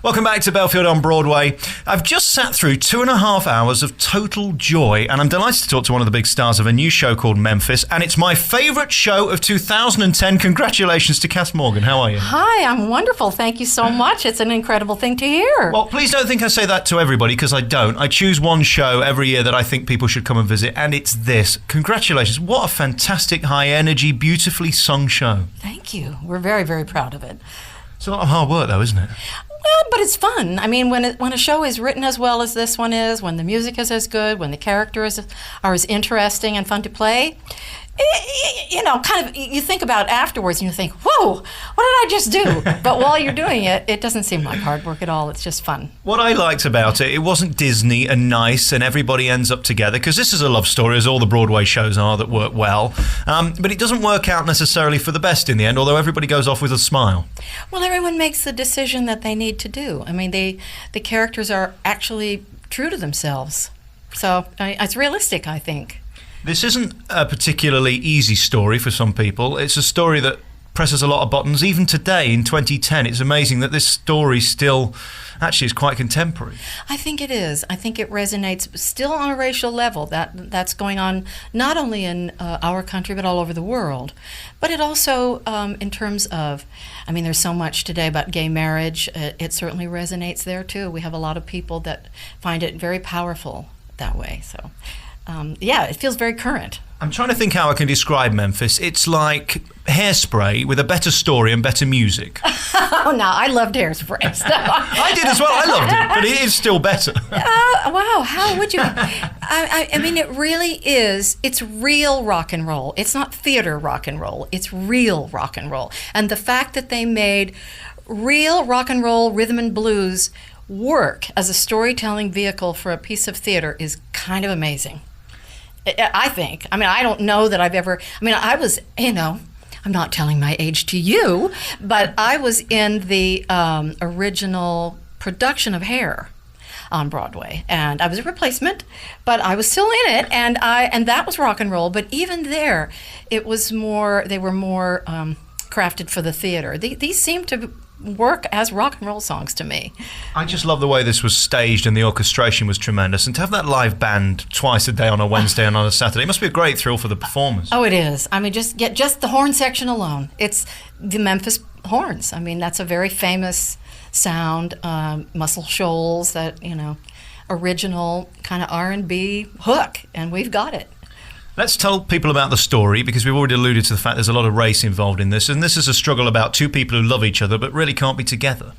Welcome back to Belfield on Broadway. I've just sat through 2.5 hours of total joy, and I'm delighted to talk to one of the big stars of a new show called Memphis, and it's my favourite show of 2010. Congratulations to Cass Morgan. How are you? Hi, I'm wonderful. Thank you so much. It's an incredible thing to hear. Well, please don't think I say that to everybody, because I don't. I choose one show every year that I think people should come and visit, and it's this. Congratulations. What a fantastic, high-energy, beautifully sung show. Thank you. We're very, very proud of it. It's a lot of hard work, though, isn't it? Well, but it's fun. I mean, when a show is written as well as this one is, when the music is as good, when the characters are as interesting and fun to play, you think about it afterwards and you think, whoa, what did I just do? But while you're doing it, it doesn't seem like hard work at all. It's just fun. What I liked about it wasn't Disney and nice and everybody ends up together, because this is a love story, as all the Broadway shows are that work well. But it doesn't work out necessarily for the best in the end, although everybody goes off with a smile. Well, everyone makes the decision that they need to do. I mean, the characters are actually true to themselves. So it's realistic, I think. This isn't a particularly easy story for some people. It's a story that presses a lot of buttons. Even today, in 2010, it's amazing that this story still actually is quite contemporary. I think it is. I think it resonates still on a racial level. That's going on not only in our country, but all over the world. But it also, in terms of, I mean, there's so much today about gay marriage. It certainly resonates there, too. We have a lot of people that find it very powerful that way. So. It feels very current. I'm trying to think how I can describe Memphis. It's like Hairspray with a better story and better music. Oh, no, I loved Hairspray. I did as well. I loved it, but it is still better. Wow, how would you? I mean, it really is. It's real rock and roll. It's not theater rock and roll. It's real rock and roll. And the fact that they made real rock and roll rhythm and blues work as a storytelling vehicle for a piece of theater is kind of amazing. I think. I mean, I don't know that I've ever, I was, I'm not telling my age to you, but I was in the original production of Hair on Broadway, and I was a replacement, but I was still in it, and that was rock and roll. But even there, they were more crafted for the theater. These seem to work as rock and roll songs to me. I just love the way this was staged, and the orchestration was tremendous. And to have that live band twice a day on a Wednesday and on a Saturday, it must be a great thrill for the performers. Oh, it is. I mean, just the horn section alone. It's the Memphis horns. I mean, that's a very famous sound. Muscle Shoals, that original kind of R&B hook, and we've got it. Let's tell people about the story, because we've already alluded to the fact there's a lot of race involved in this, and this is a struggle about two people who love each other but really can't be together.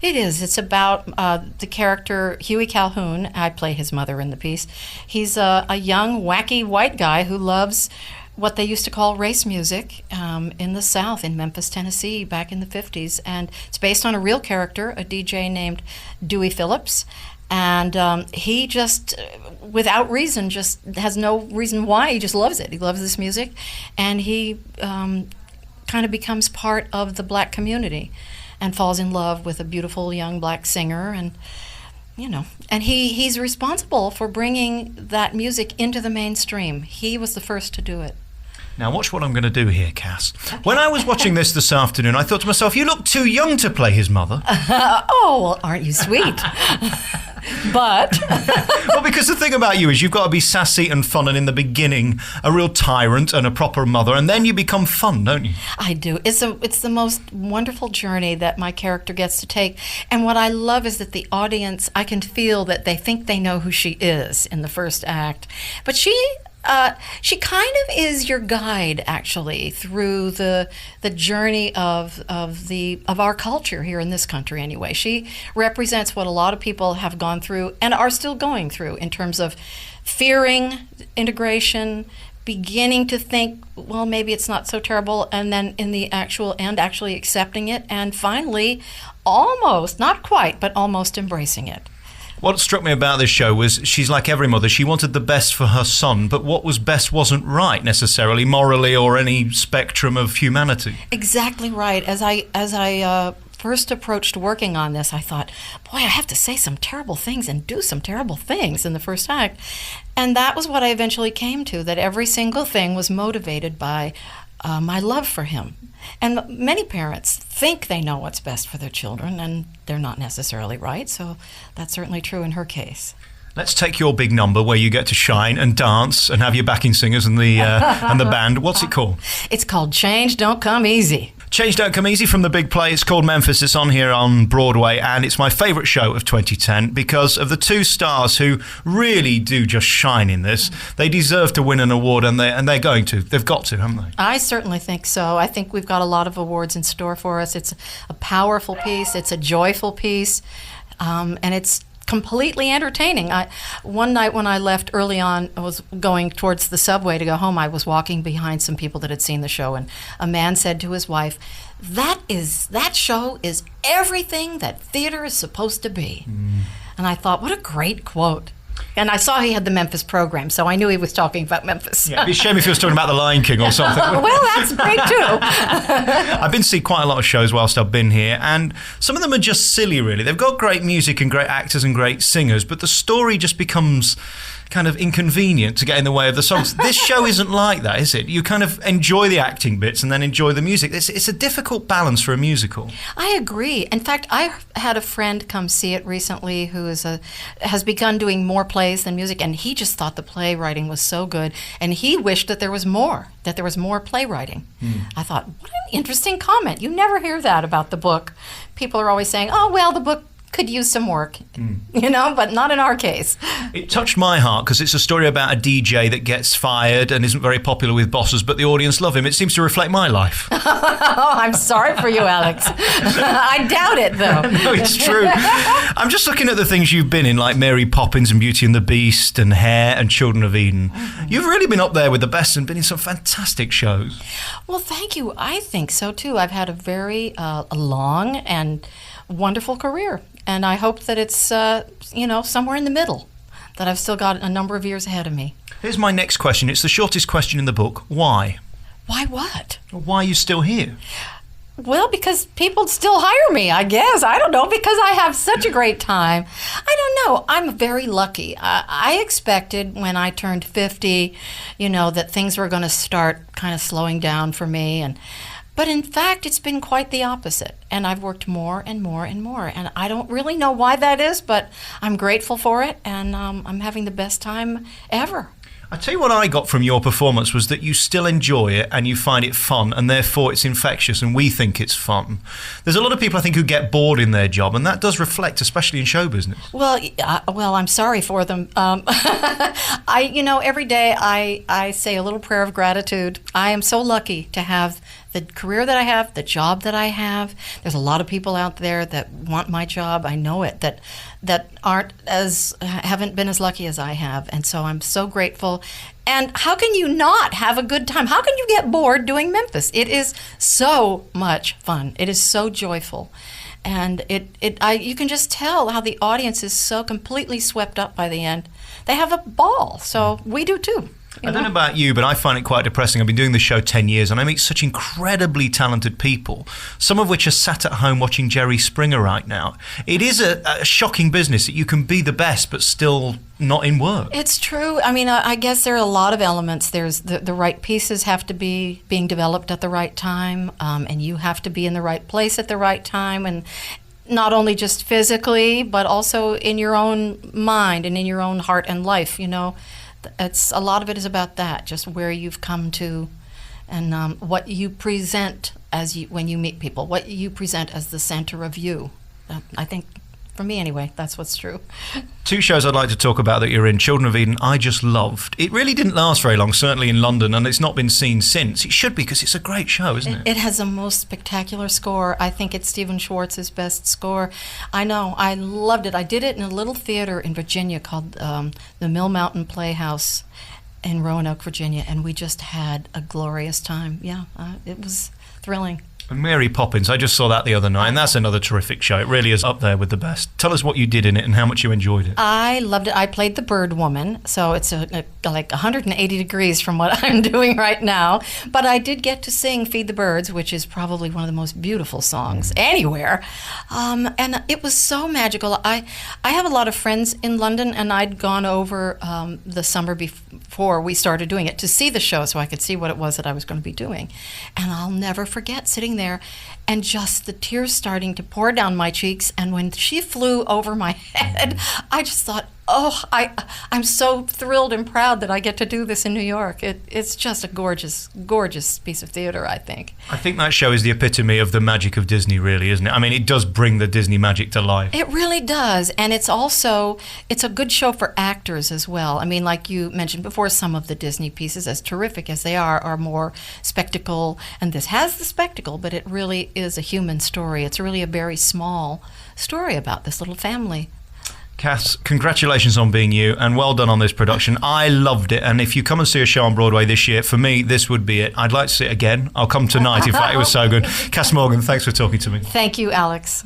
It is. It's about the character Huey Calhoun. I play his mother in the piece. He's a young, wacky white guy who loves what they used to call race music in the South, in Memphis, Tennessee, back in the 50s. And it's based on a real character, a DJ named Dewey Phillips. And he just, without reason, just has no reason why. He just loves it. He loves this music. And he kind of becomes part of the black community and falls in love with a beautiful young black singer. And, and he's responsible for bringing that music into the mainstream. He was the first to do it. Now watch what I'm going to do here, Cass. When I was watching this afternoon, I thought to myself, you look too young to play his mother. Oh, well, aren't you sweet? But well, because the thing about you is you've got to be sassy and fun, and in the beginning a real tyrant and a proper mother, and then you become fun, don't you? I do. It's the most wonderful journey that my character gets to take. And what I love is that the audience, I can feel that they think they know who she is in the first act, but she kind of is your guide, actually, through the journey of our culture here in this country. Anyway, she represents what a lot of people have gone through and are still going through in terms of fearing integration, beginning to think, well, maybe it's not so terrible, and then in the actual end, actually accepting it, and finally, almost, not quite, but almost embracing it. What struck me about this show was she's like every mother. She wanted the best for her son, but what was best wasn't right necessarily, morally or any spectrum of humanity. Exactly right. As I first approached working on this, I thought, boy, I have to say some terrible things and do some terrible things in the first act. And that was what I eventually came to, that every single thing was motivated by my love for him. And many parents think they know what's best for their children, and they're not necessarily right. So that's certainly true in her case. Let's take your big number where you get to shine and dance and have your backing singers and the band. What's it called? It's called Change Don't Come Easy. Change Don't Come Easy from the big play. It's called Memphis. It's on here on Broadway, and it's my favourite show of 2010 because of the two stars who really do just shine in this. They deserve to win an award, and they're going to. They've got to, haven't they? I certainly think so. I think we've got a lot of awards in store for us. It's a powerful piece. It's a joyful piece, and it's completely entertaining. One night when I left early on, I was going towards the subway to go home. I was walking behind some people that had seen the show, and a man said to his wife, that show is everything that theater is supposed to be. And I thought, what a great quote. And I saw he had the Memphis program, so I knew he was talking about Memphis. Yeah, it'd be a shame if he was talking about The Lion King or something. Well, that's great too. I've been to see quite a lot of shows whilst I've been here, and some of them are just silly, really. They've got great music and great actors and great singers, but the story just becomes kind of inconvenient to get in the way of the songs. This show isn't like that, is it? You kind of enjoy the acting bits and then enjoy the music. It's a difficult balance for a musical. I agree. In fact, I had a friend come see it recently who has begun doing more plays than music, and he just thought the playwriting was so good, and he wished that there was more playwriting. I thought, what an interesting comment. You never hear that about the book. People are always saying, oh, well, the book could use some work, but not in our case. It touched my heart because it's a story about a DJ that gets fired and isn't very popular with bosses, but the audience love him. It seems to reflect my life. Oh, I'm sorry for you, Alex. I doubt it, though. No, it's true. I'm just looking at the things you've been in, like Mary Poppins and Beauty and the Beast and Hair and Children of Eden. You've really been up there with the best and been in some fantastic shows. Well, thank you. I think so, too. I've had a very long and wonderful career. And I hope that it's, somewhere in the middle, that I've still got a number of years ahead of me. Here's my next question. It's the shortest question in the book. Why? Why what? Why are you still here? Well, because people still hire me, I guess. I don't know, because I have such a great time. I don't know. I'm very lucky. I expected when I turned 50, that things were going to start kind of slowing down for me. But in fact, it's been quite the opposite. And I've worked more and more and more. And I don't really know why that is, but I'm grateful for it. And I'm having the best time ever. I tell you what I got from your performance was that you still enjoy it and you find it fun, and therefore it's infectious and we think it's fun. There's a lot of people, I think, who get bored in their job, and that does reflect, especially in show business. Well, I'm sorry for them. Every day I say a little prayer of gratitude. I am so lucky to have the career that I have, the job that I have. There's a lot of people out there that want my job. I know it, that haven't been as lucky as I have. And so I'm so grateful. And how can you not have a good time? How can you get bored doing Memphis? It is so much fun. It is so joyful. And you can just tell how the audience is so completely swept up by the end. They have a ball, so we do too. I don't know about you, but I find it quite depressing. I've been doing this show 10 years and I meet such incredibly talented people, some of which are sat at home watching Jerry Springer right now. It is a shocking business that you can be the best but still not in work. It's true. I mean, I guess there are a lot of elements. There's the right pieces have to be being developed at the right time, and you have to be in the right place at the right time, and not only just physically, but also in your own mind and in your own heart and life, It's a lot of it is about that, just where you've come to, and what you present when you meet people, what you present as the center of you. I think, for me anyway, that's what's true. Two shows I'd like to talk about that you're in. Children of Eden, I just loved. It really didn't last very long, certainly in London, and it's not been seen since. It should be, because it's a great show, isn't it? It has a most spectacular score. I think it's Stephen Schwartz's best score. I know. I loved it. I did it in a little theater in Virginia called the Mill Mountain Playhouse in Roanoke, Virginia, and we just had a glorious time. Yeah, it was thrilling. And Mary Poppins, I just saw that the other night, and that's another terrific show. It really is up there with the best. Tell us what you did in it and how much you enjoyed it. I loved it. I played the bird woman, so it's like 180 degrees from what I'm doing right now. But I did get to sing Feed the Birds, which is probably one of the most beautiful songs anywhere. And it was so magical. I have a lot of friends in London, and I'd gone over the summer before we started doing it to see the show so I could see what it was that I was going to be doing. And I'll never forget sitting there and just the tears starting to pour down my cheeks. And when she flew over my head, I just thought, oh, I'm so thrilled and proud that I get to do this in New York. It's just a gorgeous, gorgeous piece of theater, I think. I think that show is the epitome of the magic of Disney, really, isn't it? I mean, it does bring the Disney magic to life. It really does. And it's a good show for actors as well. I mean, like you mentioned before, some of the Disney pieces, as terrific as they are more spectacle. And this has the spectacle, but it really is a human story. It's really a very small story about this little family. Cass, congratulations on being you, and well done on this production. I loved it, and if you come and see a show on Broadway this year, for me, this would be it. I'd like to see it again. I'll come tonight. In fact, it was so good. Cass Morgan, thanks for talking to me. Thank you, Alex.